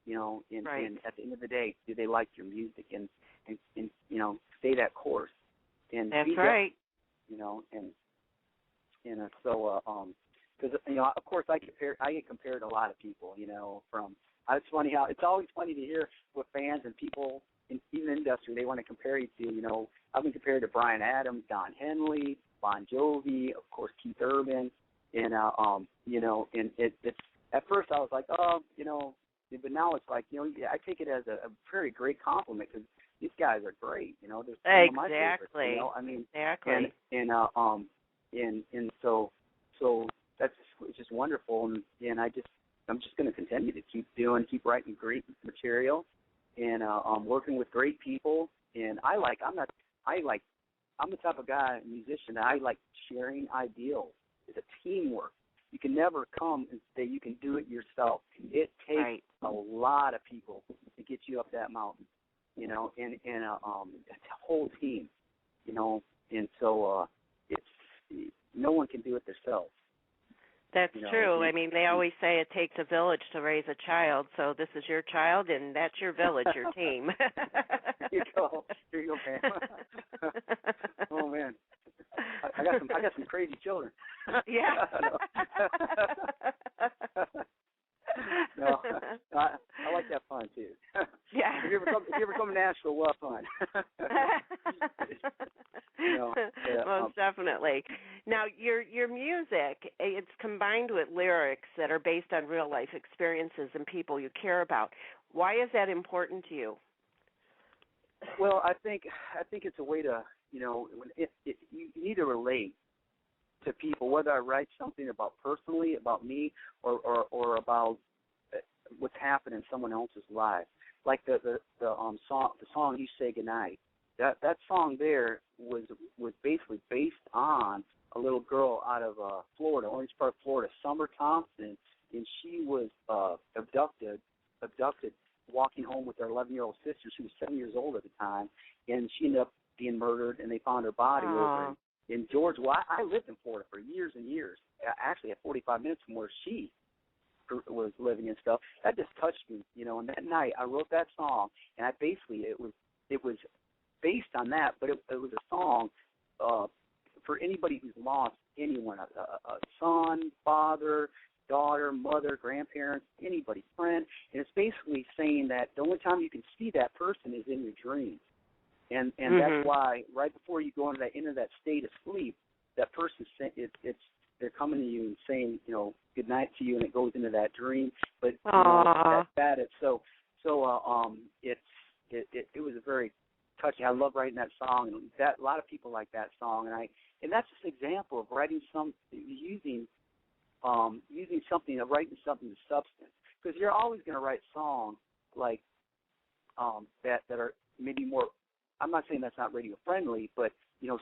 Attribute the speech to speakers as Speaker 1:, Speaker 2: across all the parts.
Speaker 1: and at the end of the day, do they like your music and stay that course and
Speaker 2: that's right.
Speaker 1: So because of course I get compared to a lot of people, from it's funny how it's always funny to hear what fans and people in even the industry they want to compare you to. I've been compared to Bryan Adams, Don Henley, Bon Jovi, of course Keith Urban, and and it's at first I was like, but now it's like, I take it as a very great compliment because these guys are great. They're some of my favorites.
Speaker 2: Exactly.
Speaker 1: And so that's it's just wonderful, and I'm just going to continue to keep writing great material, and working with great people. And I'm the type of guy, musician, that I like sharing ideals. It's a teamwork. You can never come and say you can do it yourself. It takes a lot of people to get you up that mountain, and it's a whole team, and so it's no one can do it themselves.
Speaker 2: That's true. I mean, they always say it takes a village to raise a child, so this is your child, and that's your village, your team.
Speaker 1: Here you go, man. Oh, man. I got some crazy children.
Speaker 2: Yeah.
Speaker 1: No, I like that fun too.
Speaker 2: Yeah.
Speaker 1: If you ever come to Nashville, we'll have fun.
Speaker 2: Most definitely. Now, your music, it's combined with lyrics that are based on real life experiences and people you care about. Why is that important to you?
Speaker 1: Well, I think it's a way to, you need to relate to people, whether I write something about personally, about me, or about what's happened in someone else's life. Like the song "You Say Goodnight." That song there was basically based on a little girl out of Florida, Orange Park, Florida, Summer Thompson, and she was abducted, walking home with her 11-year-old sister. She was 7 years old at the time, and she ended up being murdered, and they found her body over in Georgia. Well, I lived in Florida for years and years, actually at 45 minutes from where she was living and stuff. That just touched me, and that night I wrote that song, and it was based on that, but it was a song for anybody who's lost anyone, a son, father, daughter, mother, grandparents, anybody, friend, and it's basically saying that the only time you can see that person is in your dreams. And that's why right before you go into that state of sleep, that person they're coming to you and saying, good night to you, and it goes into that dream. But it was a very touching. I love writing that song, and a lot of people like that song, and that's just an example of writing using something, writing something of substance, because you're always going to write songs like that are maybe more. I'm not saying that's not radio friendly, but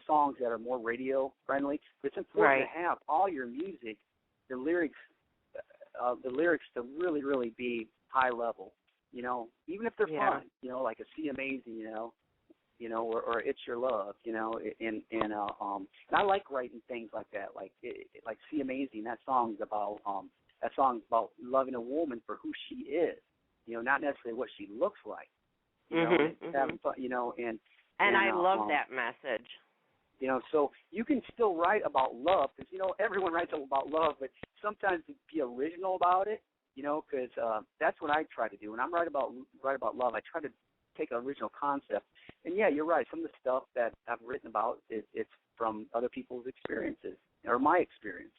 Speaker 1: songs that are more radio friendly. But it's important to have all your music, the lyrics to really, really be high level. Even if they're fun. Like a "See Amazing," or "It's Your Love," and I like writing things like that, like "See Amazing." That song's about loving a woman for who she is, not necessarily what she looks like. Having fun, and
Speaker 2: I love that message.
Speaker 1: So you can still write about love, because everyone writes about love, but sometimes to be original about it, because that's what I try to do. When I write about love, I try to take an original concept. And yeah, you're right. Some of the stuff that I've written about, it's from other people's experiences or my experience.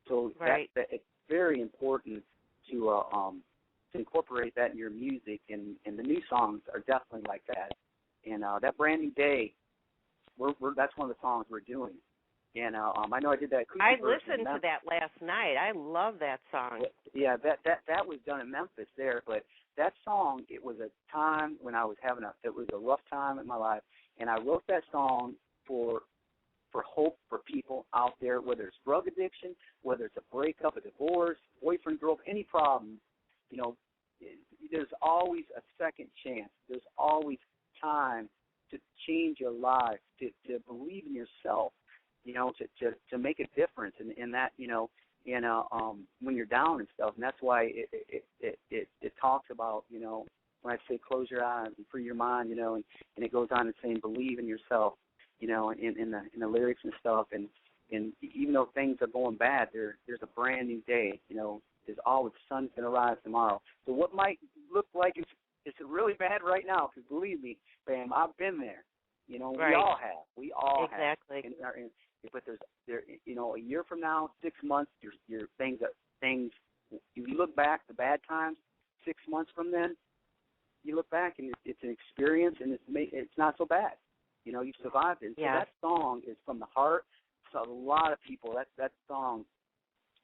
Speaker 1: So it's very important to incorporate that in your music, and the new songs are definitely like that. And that Brand New Day, that's one of the songs we're doing. And I know I did that acoustic
Speaker 2: I
Speaker 1: version.
Speaker 2: listened to that last night. I love that song.
Speaker 1: Yeah, that was done in Memphis there, but that song, it was a time when I was it was a rough time in my life, and I wrote that song for hope for people out there, whether it's drug addiction, whether it's a breakup, a divorce, boyfriend, girl, any problem. There's always a second chance. There's always time to change your life, to believe in yourself, to make a difference in that, when you're down and stuff. And that's why it talks about, you know, when I say close your eyes and free your mind, you know, and it goes on to saying believe in yourself, you know, in the lyrics and stuff. And even though things are going bad, there's a brand new day, you know. There's always sun's going to rise tomorrow. So what might look like it's really bad right now, because believe me, fam, I've been there. You know,
Speaker 2: right.
Speaker 1: We all have.
Speaker 2: Exactly.
Speaker 1: But there, you know, a year from now, 6 months, your things. If you look back, the bad times, 6 months from then, you look back and it's an experience, and it's not so bad. You know, you survived it.
Speaker 2: Yeah.
Speaker 1: So that song is from the heart. So a lot of people, that song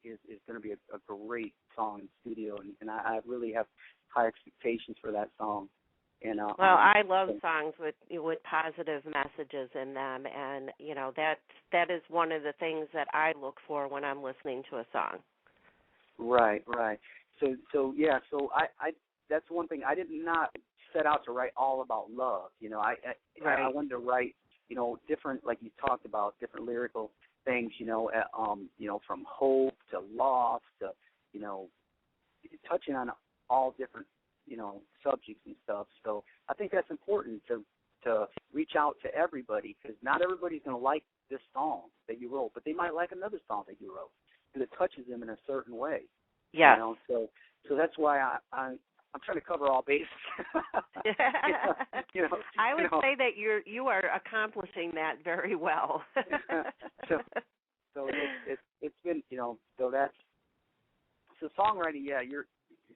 Speaker 1: is going to be a great song in the studio, and I really have high expectations for that song. And
Speaker 2: well, I love songs with positive messages in them, and you know that is one of the things that I look for when I'm listening to a song.
Speaker 1: Right. So yeah. So I that's one thing. I did not set out to write all about love. You know, I wanted to write, you know, different, like you talked about, different lyrical things. You know, from hope to loss to, you know, touching on all different, you know, subjects and stuff. So I think that's important to reach out to everybody, because not everybody's going to like this song that you wrote, but they might like another song that you wrote because it touches them in a certain way.
Speaker 2: Yeah.
Speaker 1: You know, so that's why I'm trying to cover all bases.
Speaker 2: I would say that you are accomplishing that very well.
Speaker 1: so it's been, you know, so songwriting. Yeah, you're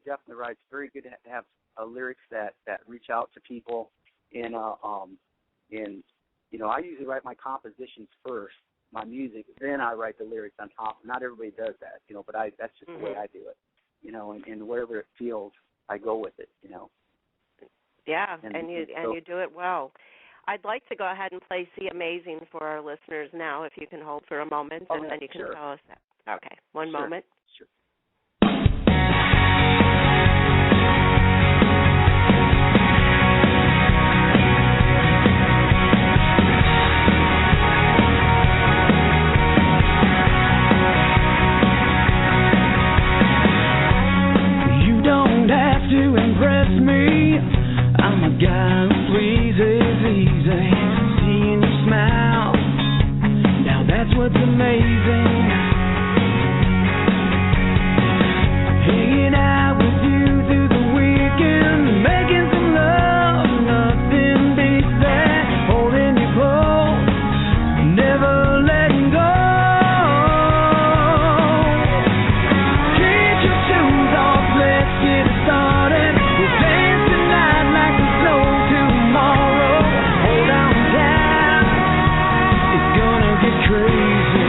Speaker 1: definitely right. It's very good to have lyrics that reach out to people, and you know, I usually write my compositions first, my music, then I write the lyrics on top. Not everybody does that, you know, but that's just the way I do it, you know, and wherever it feels, I go with it, you know.
Speaker 2: Yeah, and you do it well. I'd like to go ahead and play "See Amazing" for our listeners now, if you can hold for a moment, and then you can tell us that. Okay, one moment.
Speaker 1: Sure.
Speaker 3: You don't have to impress me. I'm a guy who pleases easy. Seeing you smile, now that's what's amazing. Hanging out with you through the weekend, making some love, nothing beats that. Holding you close, never letting go. Get your shoes off, let's get it started. We'll dance tonight like there's no tomorrow. Hold on tight, it's gonna get crazy.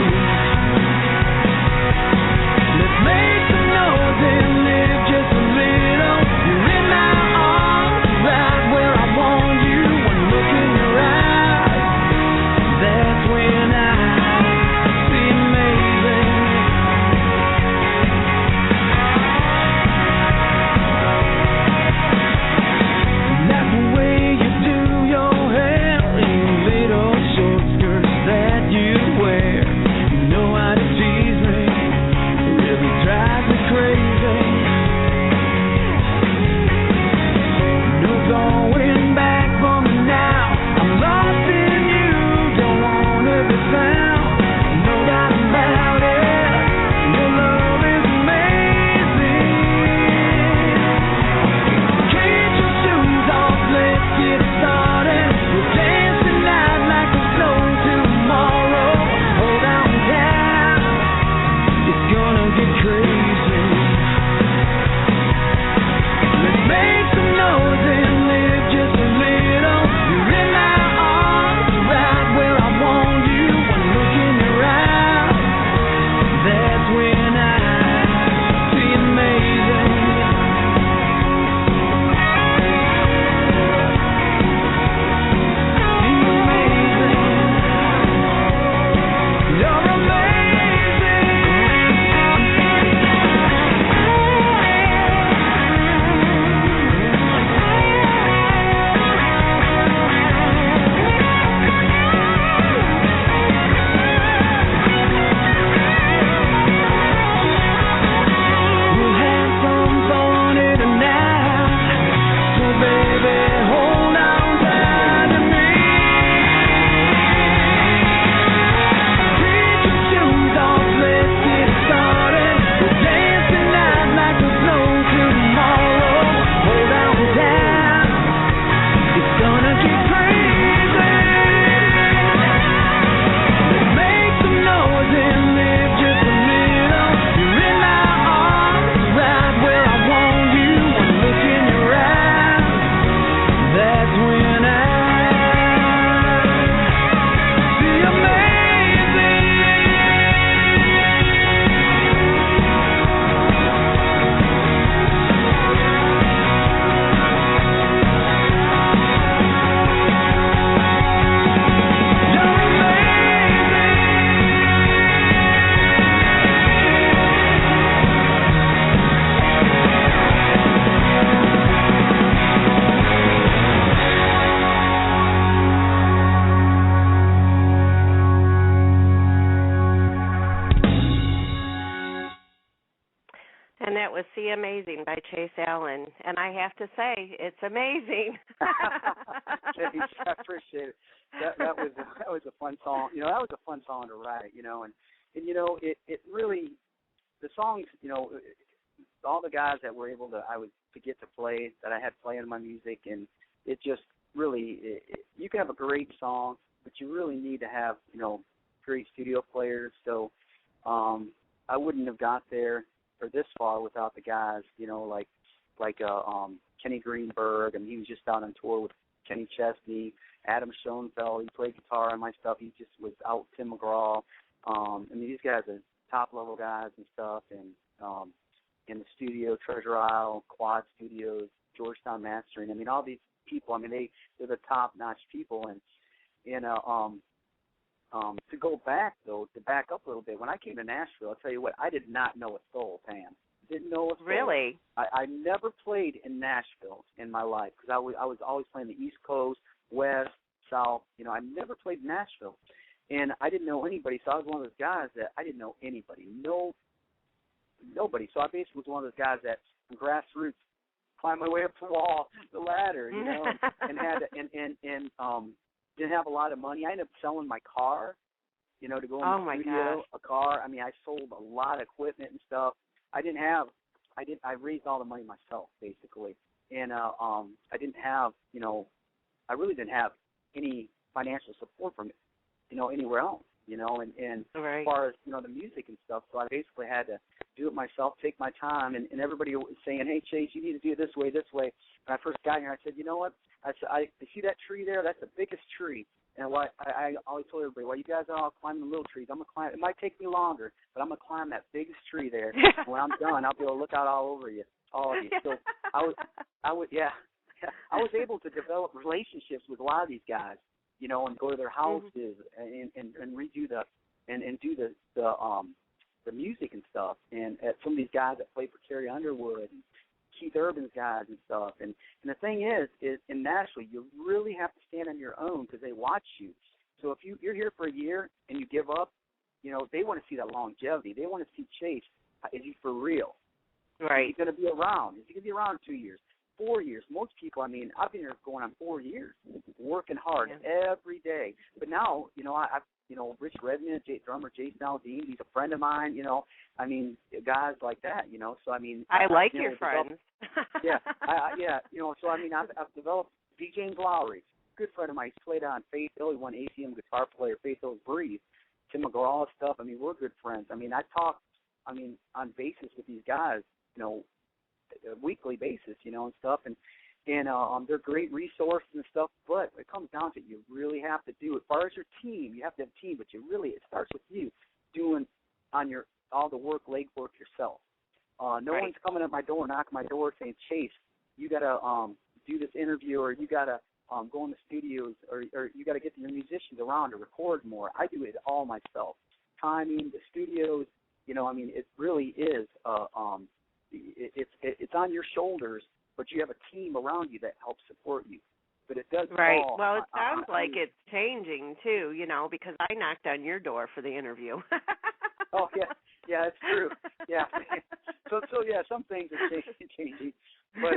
Speaker 2: was "See Amazing" by Chase Allan, and I have to say, it's amazing.
Speaker 1: Chase, I appreciate it. That was a fun song. You know, that was a fun song to write. You know, and you know, it really, the songs. You know, all the guys that were able to get to play, that I had playing my music, and it just really, you can have a great song, but you really need to have, you know, great studio players. So I wouldn't have got there or this far without the guys, you know, like Kenny Greenberg. I mean, he was just out on tour with Kenny Chesney, Adam Schoenfeld. He played guitar on my stuff. He just was out with Tim McGraw. I mean, these guys are top-level guys and stuff, and in the studio, Treasure Isle, Quad Studios, Georgetown Mastering. I mean, all these people, I mean, they're the top-notch people. And to go back, though, to back up a little bit, when I came to Nashville, I'll tell you what, I did not know a soul, Pam. Didn't know a soul.
Speaker 2: Really?
Speaker 1: I never played in Nashville in my life because I was always playing the East Coast, West, South. You know, I never played in Nashville. And I didn't know anybody, so I was one of those guys that I didn't know anybody. Nobody. So I basically was one of those guys that from grassroots climbed my way up the ladder, you know, and had didn't have a lot of money. I ended up selling my car, you know, to go in the studio. A car. I mean, I sold a lot of equipment and stuff. I raised all the money myself, basically, and I didn't have, you know, I really didn't have any financial support from, you know, anywhere else, you know, and
Speaker 2: right.
Speaker 1: As far as, you know, the music and stuff, so I basically had to do it myself, take my time, and everybody was saying, hey, Chase, you need to do it this way. When I first got here, I said, you know what, I said, I see that tree there, that's the biggest tree, and I always told everybody, well, you guys are all climbing the little trees, I'm going to climb, it might take me longer, but I'm going to climb that biggest tree there, and when I'm done, I'll be able to look out all over you, all of you. So I was able to develop relationships with a lot of these guys, you know, and go to their houses and redo and do the music and stuff. And some of these guys that played for Carrie Underwood, and Keith Urban's guys and stuff. And the thing is in Nashville, you really have to stand on your own because they watch you. So if you're here for a year and you give up, you know, they want to see that longevity. They want to see Chase. Is he for real?
Speaker 2: Right.
Speaker 1: Is he going to be around? Is he going to be around in 2 years? 4 years. Most people, I mean, I've been here going on 4 years, working hard every day. But now, you know, you know, Rich Redmond, drummer Jason Aldean, he's a friend of mine, you know. I mean, guys like that, you know. So, I mean.
Speaker 2: I like your friends.
Speaker 1: Yeah, you know, so, I mean, I've developed B. James Lowry, good friend of mine. He's played on Faith Hill. He won ACM guitar player, Faith Hill's Breathe. Tim McGraw stuff. I mean, we're good friends. I mean, I talk, I mean, on basis with these guys, you know, a weekly basis, you know, and stuff, and they're great resources and stuff, but it comes down to you really have to do it. As far as your team, you have to have a team, but it starts with you doing all the work, leg work yourself. No one's coming at my door, knocking my door saying, Chase, you got to do this interview, or you got to go in the studios, or you got to get your musicians around to record more. I do it all myself. Timing, the studios, you know, I mean, it really is it's on your shoulders, but you have a team around you that helps support you. But it does
Speaker 2: right.
Speaker 1: fall.
Speaker 2: Well, it sounds like it's changing too, you know, because I knocked on your door for the interview.
Speaker 1: Oh yeah, that's true. Yeah. So yeah, some things are changing, but